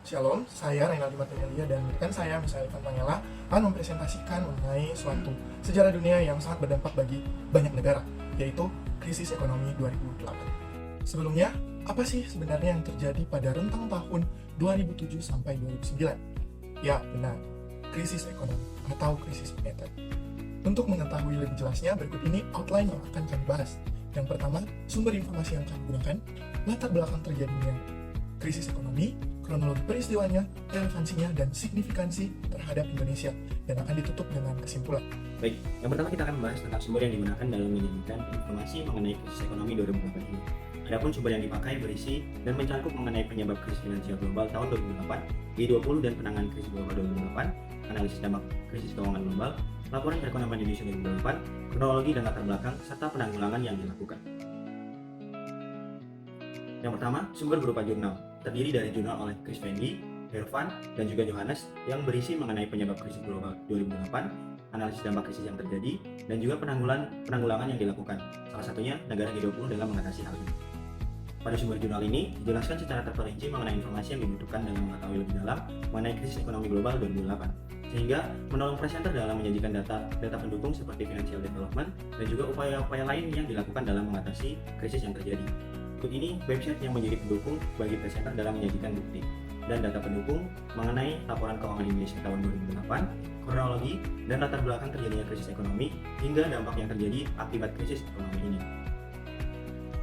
Shalom, saya Reynaldi Matelia dan rekan saya Misael Ivan Pangela akan mempresentasikan mengenai suatu sejarah dunia yang sangat berdampak bagi banyak negara, yaitu krisis ekonomi 2008. Sebelumnya, apa sih sebenarnya yang terjadi pada rentang tahun 2007 sampai 2009? Ya, benar, krisis ekonomi atau krisis moneter. Untuk mengetahui lebih jelasnya, berikut ini outline yang akan kami bahas. Yang pertama, sumber informasi yang kami gunakan, latar belakang terjadinya krisis ekonomi, kronologi peristiwanya, relevansinya, dan signifikansi terhadap Indonesia, dan akan ditutup dengan kesimpulan. Baik, yang pertama kita akan membahas tentang sumber yang digunakan dalam menyajikan informasi mengenai krisis ekonomi 2008 ini. Adapun sumber yang dipakai berisi dan mencangkup mengenai penyebab krisis finansial global tahun 2008, G20 dan penanganan krisis global 2008, analisis dampak krisis keuangan global, laporan perekonomian Indonesia 2008, kronologi dan latar belakang, serta penanggulangan yang dilakukan. Yang pertama, sumber berupa jurnal, terdiri dari jurnal oleh Chris Fendi, Hervan, dan juga Johannes yang berisi mengenai penyebab krisis global 2008, analisis dampak krisis yang terjadi, dan juga penanggulangan yang dilakukan, salah satunya negara G20 dalam mengatasi hal ini. Pada sumber jurnal ini, dijelaskan secara terperinci mengenai informasi yang dibutuhkan dalam mengetahui lebih dalam mengenai krisis ekonomi global 2008, sehingga menolong presenter dalam menyajikan data pendukung seperti financial development dan juga upaya-upaya lain yang dilakukan dalam mengatasi krisis yang terjadi. Berikut ini website yang menjadi pendukung bagi presenter dalam menyajikan bukti dan data pendukung mengenai laporan keuangan Indonesia tahun 2008, kronologi dan latar belakang terjadinya krisis ekonomi hingga dampak yang terjadi akibat krisis ekonomi ini.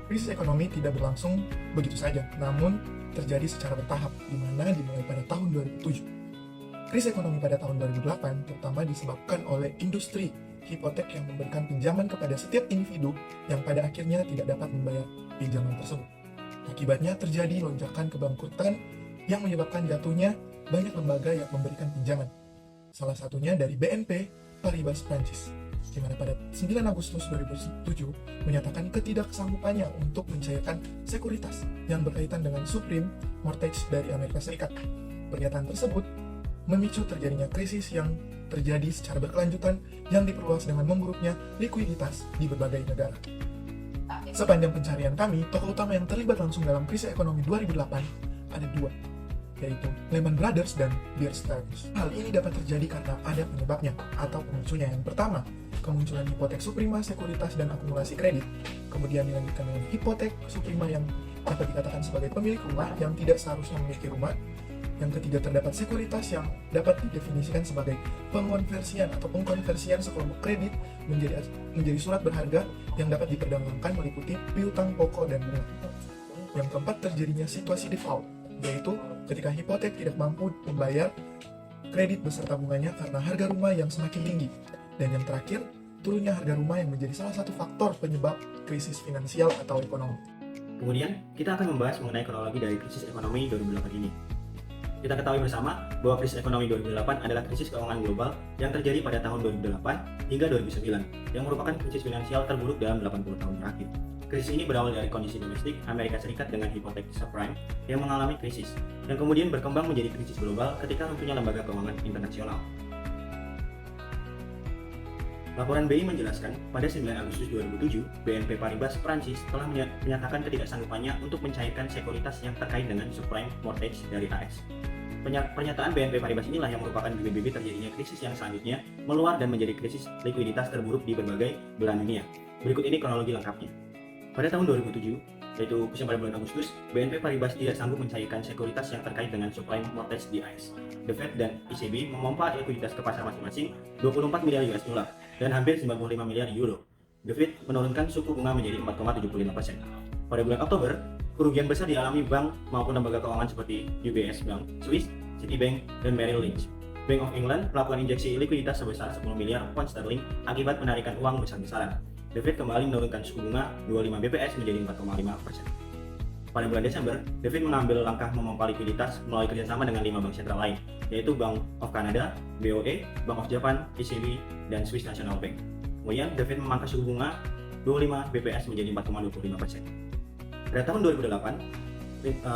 Krisis ekonomi tidak berlangsung begitu saja, namun terjadi secara bertahap, di mana dimulai pada tahun 2007. Krisis ekonomi pada tahun 2008 terutama disebabkan oleh industri hipotek yang memberikan pinjaman kepada setiap individu yang pada akhirnya tidak dapat membayar pinjaman tersebut. Akibatnya terjadi lonjakan kebangkrutan yang menyebabkan jatuhnya banyak lembaga yang memberikan pinjaman. Salah satunya dari BNP Paribas Prancis, di mana pada 9 Agustus 2007 menyatakan ketidaksanggupannya untuk mencairkan sekuritas yang berkaitan dengan subprime mortgage dari Amerika Serikat. Pernyataan tersebut memicu terjadinya krisis yang terjadi secara berkelanjutan yang diperluas dengan memburuknya likuiditas di berbagai negara. Sepanjang pencarian kami, tokoh utama yang terlibat langsung dalam krisis ekonomi 2008 ada dua, yaitu Lehman Brothers dan Bear Stearns. Hal ini dapat terjadi karena ada penyebabnya atau pemicunya. Yang pertama, kemunculan hipotek suprema, sekuritas, dan akumulasi kredit. Kemudian dilanjutkan dengan hipotek suprema yang dapat dikatakan sebagai pemilik rumah yang tidak seharusnya memiliki rumah. Yang ketiga, terdapat sekuritas yang dapat didefinisikan sebagai pengkonversian sekelompok kredit menjadi surat berharga yang dapat diperdagangkan meliputi piutang pokok dan bunga. Yang keempat, terjadinya situasi default, yaitu ketika hipotek tidak mampu membayar kredit beserta bunganya karena harga rumah yang semakin tinggi. Dan yang terakhir, turunnya harga rumah yang menjadi salah satu faktor penyebab krisis finansial atau ekonomi. Kemudian, kita akan membahas mengenai kronologi dari krisis ekonomi 2008 ini. Kita ketahui bersama bahwa krisis ekonomi 2008 adalah krisis keuangan global yang terjadi pada tahun 2008 hingga 2009, yang merupakan krisis finansial terburuk dalam 80 tahun terakhir. Krisis ini berawal dari kondisi domestik Amerika Serikat dengan hipotek subprime yang mengalami krisis, dan kemudian berkembang menjadi krisis global ketika runtuhnya lembaga keuangan internasional. Laporan BI menjelaskan, pada 9 Agustus 2007, BNP Paribas Prancis telah menyatakan ketidaksanggupannya untuk mencairkan sekuritas yang terkait dengan subprime mortgage dari AS. Pernyataan BNP Paribas inilah yang merupakan bibit-bibit terjadinya krisis yang selanjutnya meluar dan menjadi krisis likuiditas terburuk di berbagai belahan dunia. Berikut ini kronologi lengkapnya. Pada tahun 2007, yaitu khususnya pada bulan Agustus, BNP Paribas tidak sanggup mencairkan sekuritas yang terkait dengan subprime mortgage di AS. The Fed dan ECB memompa likuiditas ke pasar masing-masing 24 miliar US dollar dan hampir 95 miliar euro. The Fed menurunkan suku bunga menjadi 4,75%. Pada bulan Oktober, kerugian besar dialami bank maupun lembaga keuangan seperti UBS Bank, Swiss, Citibank, dan Merrill Lynch. Bank of England melakukan injeksi likuiditas sebesar 10 miliar pound sterling akibat penarikan uang besar-besaran. The Fed kembali menurunkan suku bunga 25 BPS menjadi 4,5%. Pada bulan Desember, The Fed mengambil langkah memompa likuiditas melalui kerjasama dengan 5 bank sentral lain, yaitu Bank of Canada, BOE, Bank of Japan, ECB, dan Swiss National Bank. Kemudian, The Fed memangkas suku bunga 25 BPS menjadi 4,25%. Pada tahun 2008,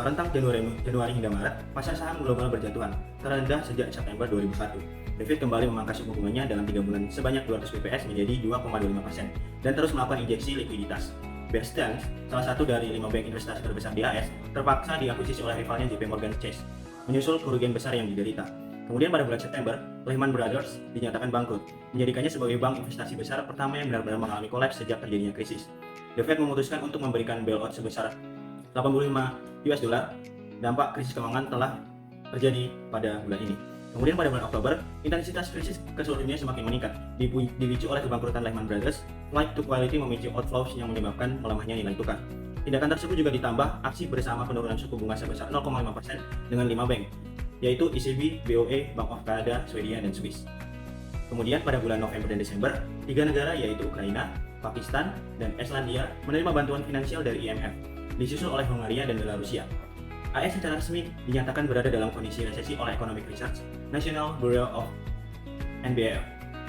rentang Januari hingga Maret, pasar saham global berjatuhan, terendah sejak September 2001. The Fed kembali memangkas suku bunganya dalam 3 bulan sebanyak 200 BPS menjadi 2,25% dan terus melakukan injeksi likuiditas. Bear Stearns, salah satu dari 5 bank investasi terbesar di AS, terpaksa diakuisisi oleh rivalnya JP Morgan Chase. menyusul kerugian besar yang diderita. Kemudian pada bulan September, Lehman Brothers dinyatakan bangkrut, menjadikannya sebagai bank investasi besar pertama yang benar-benar mengalami kolaps sejak terjadinya krisis. The Fed memutuskan untuk memberikan bailout sebesar 85 US dollar. Dampak krisis keuangan telah terjadi pada bulan ini. Kemudian pada bulan Oktober, intensitas krisis ke seluruh dunia semakin meningkat, dipicu oleh kebangkrutan Lehman Brothers. Flight to quality memicu outflows yang menyebabkan melemahnya nilai tukar. Tindakan tersebut juga ditambah aksi bersama penurunan suku bunga sebesar 0,5% dengan 5 bank, yaitu ECB, BOE, Bank of Canada, Swedia, dan Swiss. Kemudian pada bulan November dan Desember, 3 negara yaitu Ukraina, Pakistan, dan Islandia menerima bantuan finansial dari IMF, disusul oleh Hungaria dan Belarusia. AS secara resmi dinyatakan berada dalam kondisi resesi oleh Economic Research National Bureau of NBR.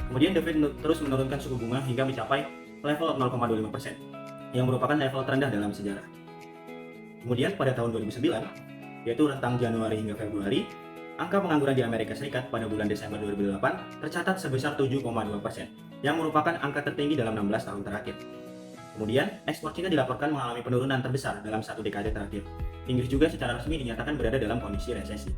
Kemudian The Fed terus menurunkan suku bunga hingga mencapai level 0,25%, yang merupakan level terendah dalam sejarah. Kemudian pada tahun 2009, yaitu rentang Januari hingga Februari, angka pengangguran di Amerika Serikat pada bulan Desember 2008 tercatat sebesar 7,2%, yang merupakan angka tertinggi dalam 16 tahun terakhir. Kemudian, ekspor Cina dilaporkan mengalami penurunan terbesar dalam 1 dekade terakhir. Inggris juga secara resmi dinyatakan berada dalam kondisi resesi.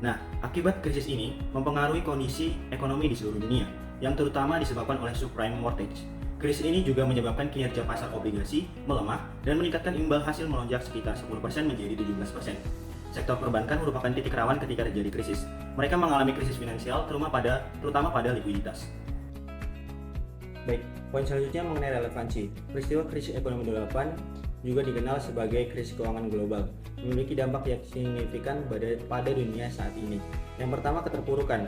Nah, akibat krisis ini mempengaruhi kondisi ekonomi di seluruh dunia, yang terutama disebabkan oleh subprime mortgage. Krisis ini juga menyebabkan kinerja pasar obligasi melemah dan meningkatkan imbal hasil melonjak sekitar 10% menjadi 17%. Sektor perbankan merupakan titik rawan ketika terjadi krisis. Mereka mengalami krisis finansial terutama pada likuiditas. Baik, poin selanjutnya mengenai relevansi. Peristiwa krisis ekonomi 2008 juga dikenal sebagai krisis keuangan global, memiliki dampak yang signifikan pada dunia saat ini. Yang pertama, keterpurukan.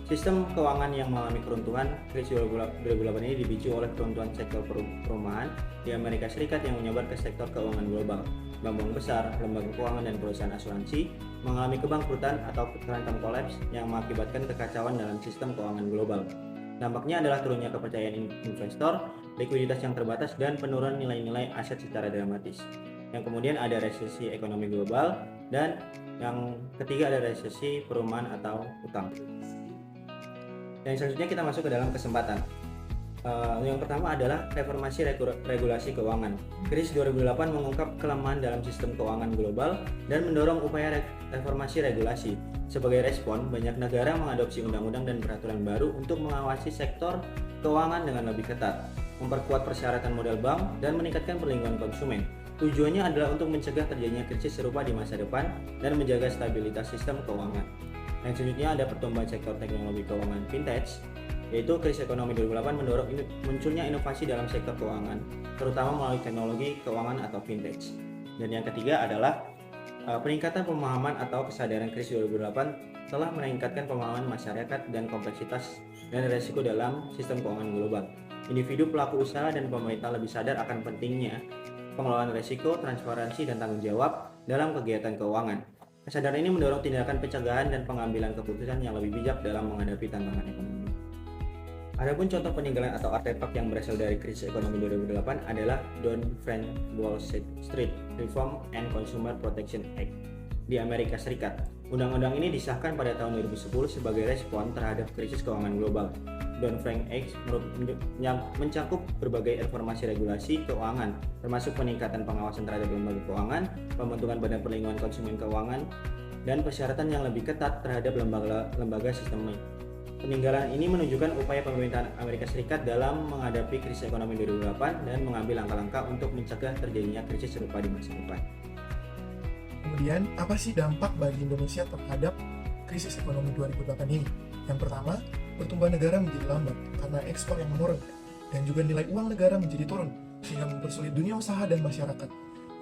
Sistem keuangan yang mengalami keruntuhan. Krisis 2008 ini dipicu oleh keruntuhan sektor perumahan di Amerika Serikat yang menyebar ke sektor keuangan global. Bank-bank besar, lembaga keuangan, dan perusahaan asuransi mengalami kebangkrutan atau terancam kolaps yang mengakibatkan kekacauan dalam sistem keuangan global. Dampaknya adalah turunnya kepercayaan investor, likuiditas yang terbatas, dan penurunan nilai-nilai aset secara dramatis. Yang kemudian ada resesi ekonomi global, dan yang ketiga ada resesi perumahan atau utang. Dan selanjutnya kita masuk ke dalam kesempatan. Yang pertama adalah reformasi regulasi keuangan. Krisis 2008 mengungkap kelemahan dalam sistem keuangan global dan mendorong upaya reformasi regulasi. Sebagai respon, banyak negara mengadopsi undang-undang dan peraturan baru untuk mengawasi sektor keuangan dengan lebih ketat, memperkuat persyaratan modal bank, dan meningkatkan perlindungan konsumen. Tujuannya adalah untuk mencegah terjadinya krisis serupa di masa depan dan menjaga stabilitas sistem keuangan. Yang selanjutnya ada pertumbuhan sektor teknologi keuangan vintage, yaitu krisis ekonomi 2008 mendorong munculnya inovasi dalam sektor keuangan, terutama melalui teknologi keuangan atau vintage. Dan yang ketiga adalah peningkatan pemahaman atau kesadaran krisis 2008 telah meningkatkan pemahaman masyarakat dan kompleksitas dan risiko dalam sistem keuangan global. Individu, pelaku usaha, dan pemerintah lebih sadar akan pentingnya pengelolaan risiko, transparansi, dan tanggung jawab dalam kegiatan keuangan. Kesadaran ini mendorong tindakan pencegahan dan pengambilan keputusan yang lebih bijak dalam menghadapi tantangan ekonomi. Adapun contoh peninggalan atau artefak yang berasal dari krisis ekonomi 2008 adalah Dodd-Frank Wall Street Reform and Consumer Protection Act di Amerika Serikat. Undang-undang ini disahkan pada tahun 2010 sebagai respon terhadap krisis keuangan global. Dodd-Frank Act mencakup berbagai reformasi regulasi keuangan, termasuk peningkatan pengawasan terhadap lembaga keuangan, pembentukan badan perlindungan konsumen keuangan, dan persyaratan yang lebih ketat terhadap lembaga sistemik. Peninggalan ini menunjukkan upaya pemerintahan Amerika Serikat dalam menghadapi krisis ekonomi 2008 dan mengambil langkah-langkah untuk mencegah terjadinya krisis serupa di masa depan. Kemudian, apa sih dampak bagi Indonesia terhadap krisis ekonomi 2008 ini? Yang pertama, pertumbuhan negara menjadi lambat karena ekspor yang menurun, dan juga nilai uang negara menjadi turun, sehingga mempersulit dunia usaha dan masyarakat,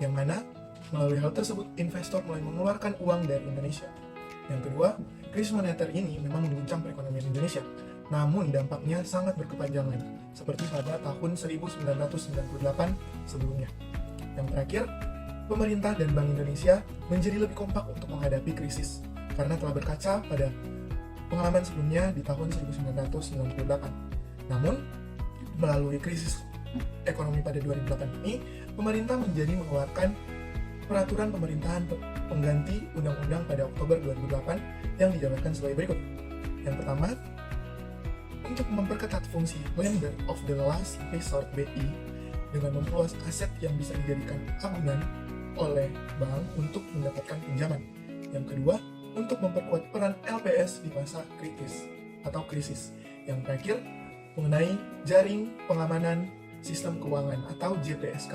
yang mana melalui hal tersebut investor mulai mengeluarkan uang dari Indonesia. Yang kedua, krisis moneter ini memang mengguncang perekonomian Indonesia, namun dampaknya sangat berkepanjangan, seperti pada tahun 1998 sebelumnya. Yang terakhir, pemerintah dan Bank Indonesia menjadi lebih kompak untuk menghadapi krisis, karena telah berkaca pada pengalaman sebelumnya di tahun 1998. Namun, melalui krisis ekonomi pada 2008 ini, pemerintah mengeluarkan peraturan pemerintahan pengganti undang-undang pada Oktober 2008 yang dijabarkan sebagai berikut. Yang pertama, untuk memperketat fungsi Lender of the Last Resort BI dengan memperluas aset yang bisa dijadikan agunan oleh bank untuk mendapatkan pinjaman. Yang kedua, untuk memperkuat peran LPS di masa kritis atau krisis. Yang terakhir, mengenai jaring pengamanan sistem keuangan atau JPSK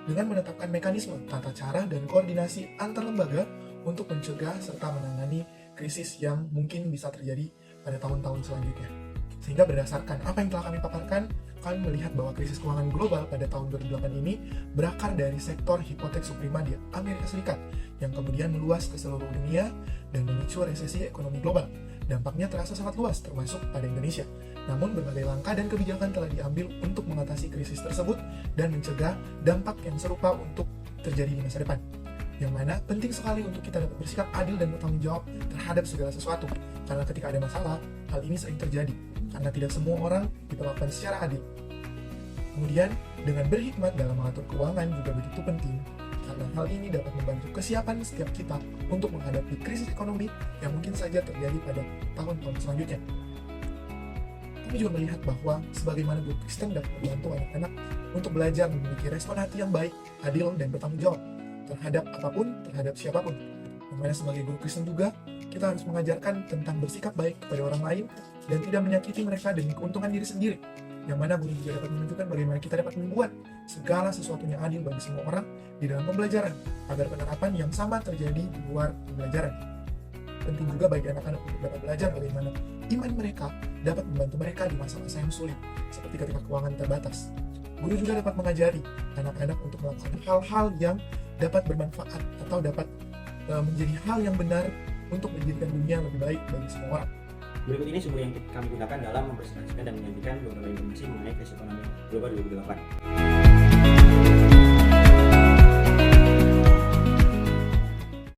dengan menetapkan mekanisme, tata cara, dan koordinasi antar lembaga untuk mencegah serta menangani krisis yang mungkin bisa terjadi pada tahun-tahun selanjutnya. Sehingga berdasarkan apa yang telah kami paparkan, kami melihat bahwa krisis keuangan global pada tahun 2008 ini berakar dari sektor hipotek subprima di Amerika Serikat yang kemudian meluas ke seluruh dunia dan memicu resesi ekonomi global. Dampaknya terasa sangat luas, termasuk pada Indonesia. Namun berbagai langkah dan kebijakan telah diambil untuk mengatasi krisis tersebut dan mencegah dampak yang serupa untuk terjadi di masa depan. Yang mana penting sekali untuk kita dapat bersikap adil dan bertanggung jawab terhadap segala sesuatu. Karena ketika ada masalah, hal ini sering terjadi. Karena tidak semua orang diperlakukan secara adil. Kemudian, dengan berhikmat dalam mengatur keuangan juga begitu penting. Karena hal ini dapat membantu kesiapan setiap kita untuk menghadapi krisis ekonomi yang mungkin saja terjadi pada tahun-tahun selanjutnya. Kami juga melihat bahwa sebagaimana guru Kristen dapat membantu anak-anak untuk belajar memiliki respon hati yang baik, adil, dan bertanggung jawab terhadap apapun, terhadap siapapun. Yang mana sebagai guru Kristen juga, kita harus mengajarkan tentang bersikap baik kepada orang lain dan tidak menyakiti mereka demi keuntungan diri sendiri. Yang mana guru juga dapat menunjukkan bagaimana kita dapat membuat segala sesuatunya adil bagi semua orang di dalam pembelajaran, agar penerapan yang sama terjadi di luar pembelajaran. Penting juga bagi anak-anak untuk dapat belajar bagaimana iman mereka dapat membantu mereka di masa-masa yang sulit, seperti ketika keuangan terbatas. Guru juga dapat mengajari anak-anak untuk melakukan hal-hal yang dapat bermanfaat atau dapat menjadi hal yang benar untuk menjadikan dunia lebih baik bagi semua orang. Berikut ini sumber yang kami gunakan dalam mempresentasikan dan menyajikan beberapa informasi mengenai krisis ekonomi global 2008.